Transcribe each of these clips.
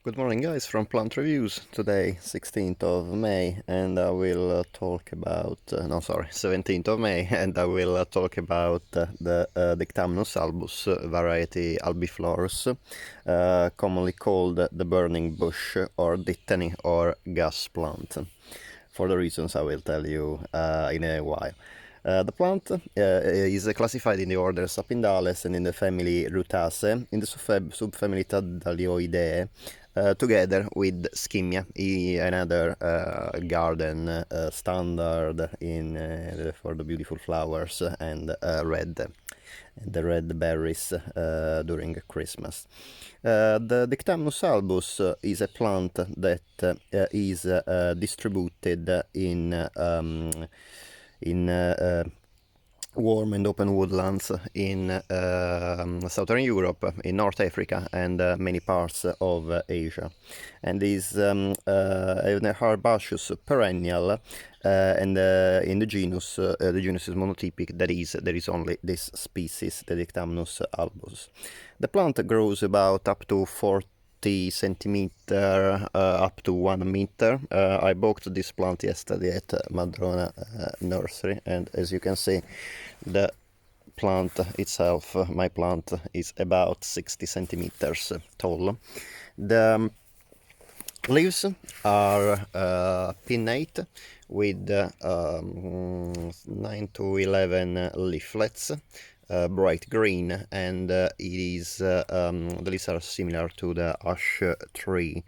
Good morning, guys, from Plant Reviews. Today, 16th of May, and I will talk about, 17th of May, and I will talk about the Dictamnus albus variety albiflorus, commonly called the burning bush, or Dittany, or gas plant, for the reasons I will tell you in a while. The plant is classified in the order Sapindales and in the family Rutaceae, in the subfamily Tadalioideae, together with Skimmia, another garden standard for the beautiful flowers and the red berries during Christmas. The Dictamnus albus is a plant that is distributed in warm and open woodlands in southern Europe, in North Africa, and many parts of Asia, and is an herbaceous perennial. And in the genus is monotypic. That is, there is only this species, the Dictamnus albus. The plant grows about up to 40 centimeter up to 1 meter. I bought this plant yesterday at Madrona nursery, and as you can see, the plant itself, my plant, is about 60 centimeters tall. The leaves are pinnate with 9 to 11 leaflets, bright green, and the leaves are similar to the ash tree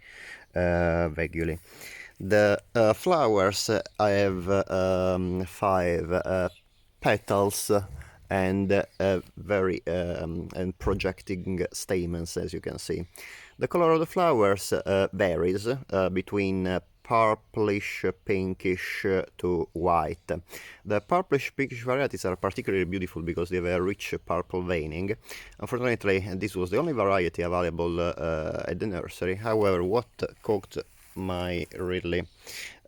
vaguely. The flowers have 5 petals and very and projecting stamens, as you can see. The color of the flowers varies between purplish, pinkish to white. The purplish pinkish varieties are particularly beautiful because they have a rich purple veining. Unfortunately, this was the only variety available at the nursery. However, what caught my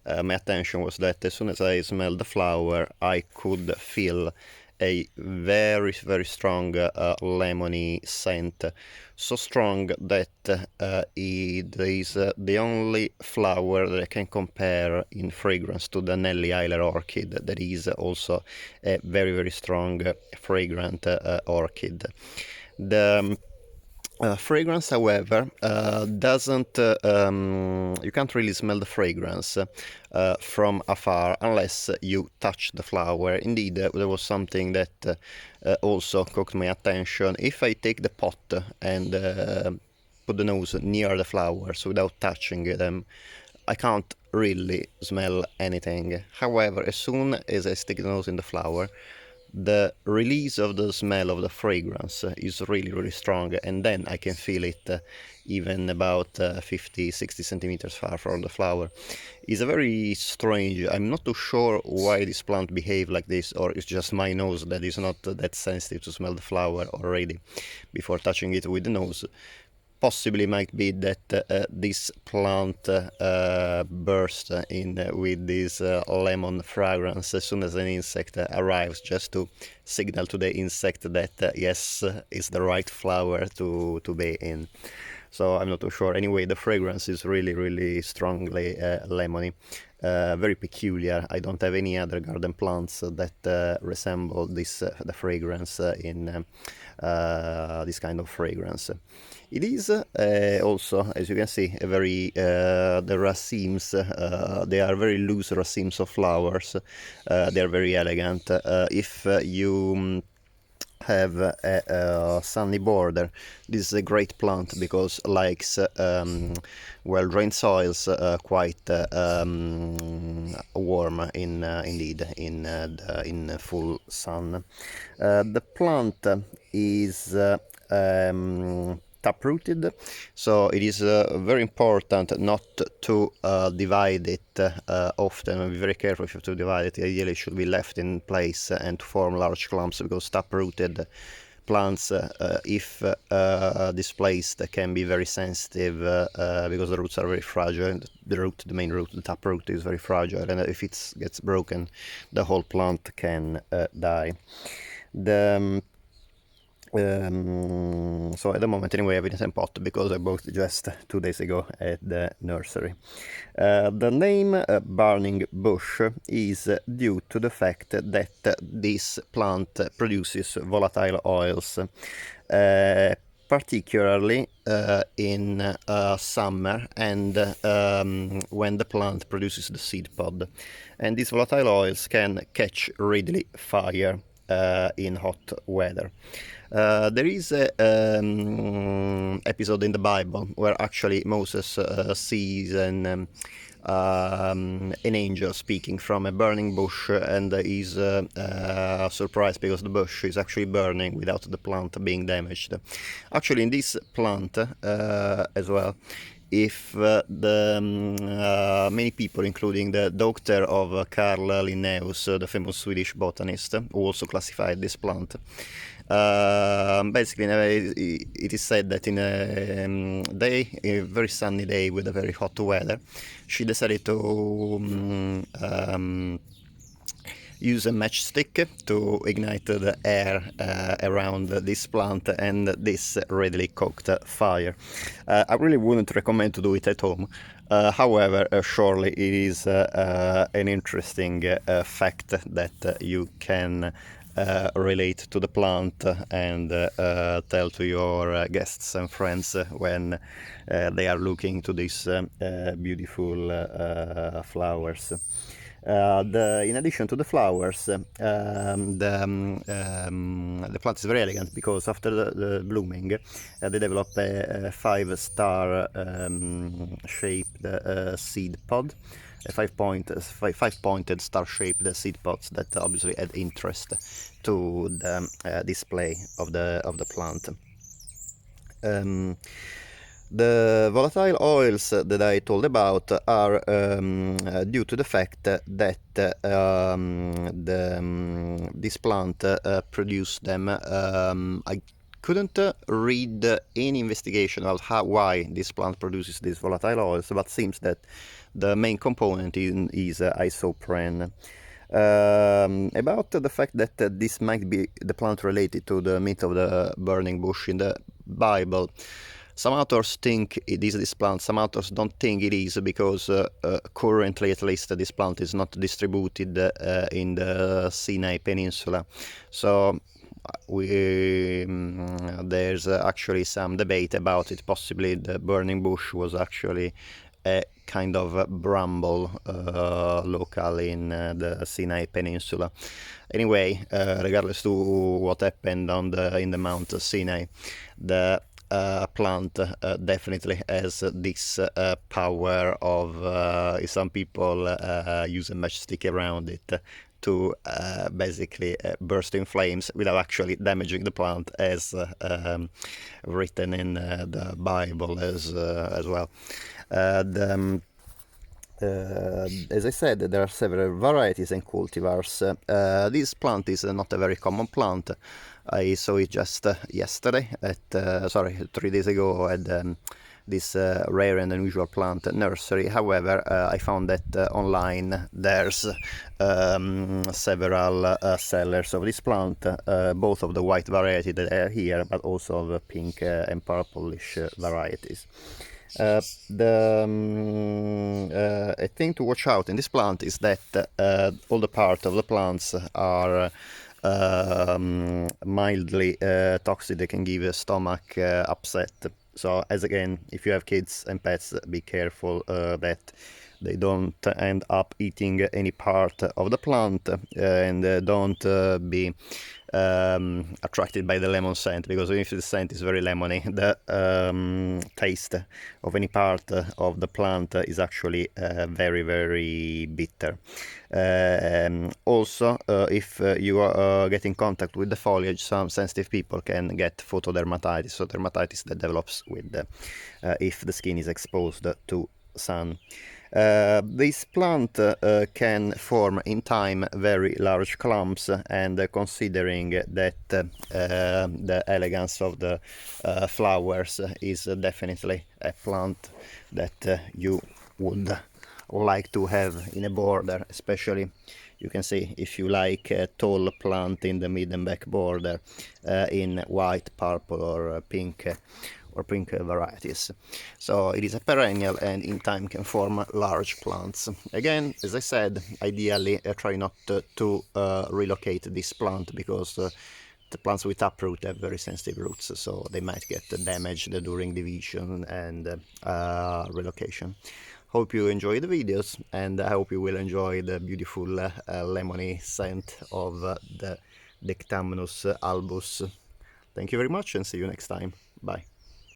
attention was that as soon as I smelled the flower, I could feel a very, very strong lemony scent, so strong that it is the only flower that I can compare in fragrance to the Nelly Eiler orchid. That is also a very, very strong fragrant orchid. The fragrance, however, doesn't you can't really smell the fragrance from afar unless you touch the flower. Indeed, there was something that also caught my attention. If I take the pot and put the nose near the flowers without touching them, I can't really smell anything. However, as soon as I stick the nose in the flower, the release of the smell of the fragrance is really, really strong, and then I can feel it even about 50-60 centimeters far from the flower. It's a very strange, I'm not too sure why this plant behaves like this, or it's just my nose that is not that sensitive to smell the flower already before touching it with the nose. Possibly might be that this plant burst in with this lemon fragrance as soon as an insect arrives, just to signal to the insect that yes, it's the right flower to be in. So I'm not too sure. Anyway, the fragrance is really, really strongly lemony, very peculiar. I don't have any other garden plants that resemble this the fragrance in this kind of fragrance. It is also, as you can see, a very the racemes. They are very loose racemes of flowers. They are very elegant. If you have a sunny border, this is a great plant because likes well-drained soils, quite warm indeed in full sun. The plant is taprooted, so it is very important not to divide it often. Be very careful if you have to divide it. Ideally, it should be left in place and to form large clumps, because taprooted plants, if displaced, can be very sensitive because the roots are very fragile. The main root, the taproot, is very fragile, and if it gets broken, the whole plant can die. The So at the moment anyway I have it in the same pot because I bought it just 2 days ago at the nursery. The name burning bush is due to the fact that this plant produces volatile oils, particularly in summer and when the plant produces the seed pod. And these volatile oils can catch readily fire in hot weather. There is a episode in the Bible where actually Moses sees an angel speaking from a burning bush, and is surprised because the bush is actually burning without the plant being damaged. Actually, in this plant as well, if many people, including the doctor of Carl Linnaeus, the famous Swedish botanist, who also classified this plant, basically it is said that in a very sunny day with a very hot weather, she decided to use a matchstick to ignite the air around this plant, and this readily caught fire. I really wouldn't recommend to do it at home. However, surely it is an interesting fact that you can relate to the plant and tell to your guests and friends when they are looking to these beautiful flowers. In addition to the flowers, the plant is very elegant because after the blooming, they develop a 5-star shaped seed pod, a five-pointed star-shaped seed pods that obviously add interest to the display of the plant. The volatile oils that I told about are due to the fact that this plant produced them. I couldn't read any investigation about why this plant produces these volatile oils, but seems that the main component is isoprene. About the fact that this might be the plant related to the myth of the burning bush in the Bible, some authors think it is this plant, some authors don't think it is, because currently at least this plant is not distributed in the Sinai Peninsula. So there's actually some debate about it. Possibly the burning bush was actually a kind of bramble local in the Sinai Peninsula. Anyway, regardless to what happened in the Mount Sinai, the plant definitely has this power of some people use a matchstick around it to basically burst in flames without actually damaging the plant, as written in the Bible as well. As I said, there are several varieties and cultivars. This plant is not a very common plant. I saw it just yesterday, 3 days ago at this rare and unusual plant nursery. However, I found that online there's several sellers of this plant, both of the white variety that are here, but also of the pink and purplish varieties. A thing to watch out in this plant is that all the parts of the plants are mildly toxic. They can give a stomach upset. So, as again, if you have kids and pets, be careful that they don't end up eating any part of the plant, and don't be attracted by the lemon scent, because if the scent is very lemony, the taste of any part of the plant is actually very, very bitter. Also, if you get in contact with the foliage, some sensitive people can get photodermatitis, so dermatitis that develops with if the skin is exposed to sun. This plant can form in time very large clumps, and considering that the elegance of the flowers is definitely a plant that you would like to have in a border, especially you can see if you like a tall plant in the mid and back border in white, purple or pink varieties. So it is a perennial and in time can form large plants. Again, as I said, ideally try not to relocate this plant because the plants with taproot have very sensitive roots, so they might get damaged during division and relocation. Hope you enjoy the videos, and I hope you will enjoy the beautiful lemony scent of the Dictamnus albus. Thank you very much and see you next time. Bye.